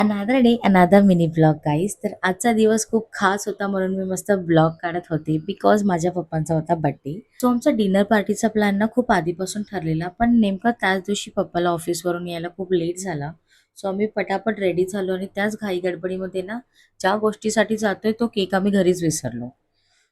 Another day another mini blog guys. तर आजचा दिवस खूप खास होता म्हणून मी मस्त ब्लॉग काढत होते बिकॉज माझ्या पप्पांचा होता बर्थडे. सो आमचा डिनर पार्टीचा प्लॅन ना खूप आधीपासून ठरलेला, पण नेमका त्याच दिवशी पप्पाला ऑफिसवरून यायला खूप लेट झाला. सो आम्ही पटापट रेडी झालो आणि त्याच घाई गडबडीमध्ये ना ज्या गोष्टीसाठी जातोय तो केक आम्ही घरीच विसरलो.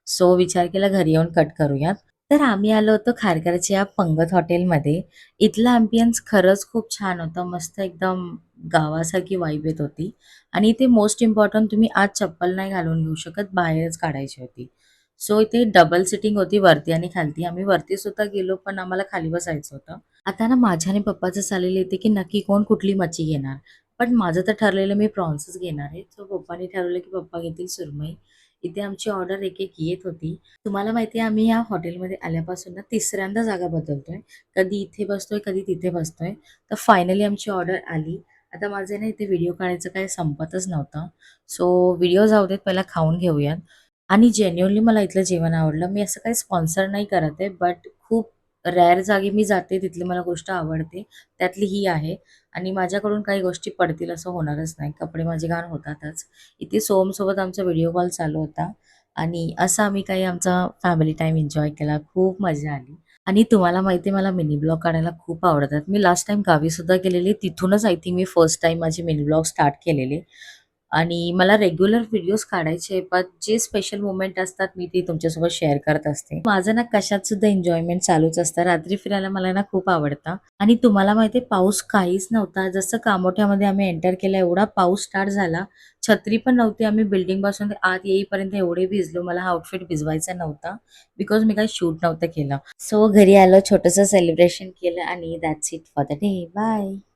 सो विचार केला घरी येऊन कट करूयात. तर आम्ही आलो होतो खारघरच्या या पंगत हॉटेलमध्ये. इथला अँबियन्स खरंच खूप छान होता. मस्त एकदम गावासारखी वाइब येत होती. आणि इथे मोस्ट इम्पॉर्टंट तुम्ही आत चप्पल नाही घालून घेऊ शकत, बाहेरच काढायची होती. सो इथे डबल सिटिंग होती वरती आणि खालती. आम्ही वरती सुद्धा गेलो, पण आम्हाला खाली बसायचं होतं. आता ना माझ्या आणि पप्पाचं चाललेलं इथे की नक्की कोण कुठली मच्छी घेणार. पण माझं तर ठरलेलं मी प्रॉन्सच घेणार आहे. सो पप्पांनी ठरवलं की पप्पा घेतील सुरमई. इथे आमची ऑर्डर एक-एक येत होती. तुम्हाला माहिती आहे आम्ही या हॉटेलमध्ये आल्यापासून ना तिसऱ्यांदा जागा बदलतोय. कधी इथे बसतोय, कधी तिथे बसतोय. तर फायनली आमची ऑर्डर आली. आता माझे ना इथे व्हिडिओ काढायचं काही संपतच नव्हतं. सो व्हिडिओ जाऊ देत, पहिला खाऊन घेऊयात. आणि जेन्युइनली मला इथलं जेवण आवडलं. मी असं काही स्पॉन्सर नाही करत आहे, बट खूप रेअर जागी मी जाते, तिथली मला गोष्ट आवडते. त्यातली ही आहे. आणि माझ्याकडून काही गोष्टी पडतील असं होणारच नाही. कपडे माझे घाण होतातच. इथे सोहमसोबत आमचा व्हिडिओ कॉल चालू होता आणि असा आम्ही काही आमचा फॅमिली टाईम एन्जॉय केला. खूप मजा आली. आणि तुम्हाला माहिती आहे मला मिनी ब्लॉग काढायला खूप आवडतात. मी लास्ट टाईम गावीसुद्धा गेलेले. तिथूनच I think me first time माझे मिनी ब्लॉग स्टार्ट केलेले. आणि मला रेग्युलर व्हिडिओज काढायचे, पण जे स्पेशल मोमेंट असतात मी ते तुमच्यासोबत शेअर करत असते. माझं ना कशात सुद्धा एन्जॉयमेंट चालूच असतं. रात्री फिरायला मला ना खूप आवडतं. आणि तुम्हाला माहिती आहे पाऊस काहीच नव्हता. जसं कामोठ्यामध्ये आम्ही एंटर केला एवढा पाऊस स्टार्ट झाला. छत्री पण नव्हती. आम्ही बिल्डिंगपासून ते आत येईपर्यंत एवढे भिजलो. मला हा आउटफिट भिजवायचा नव्हता बिकॉज मी काही शूट नव्हतं केलं. सो घरी आलो, छोटंसं सेलिब्रेशन केलं आणि that's it for the day. Bye.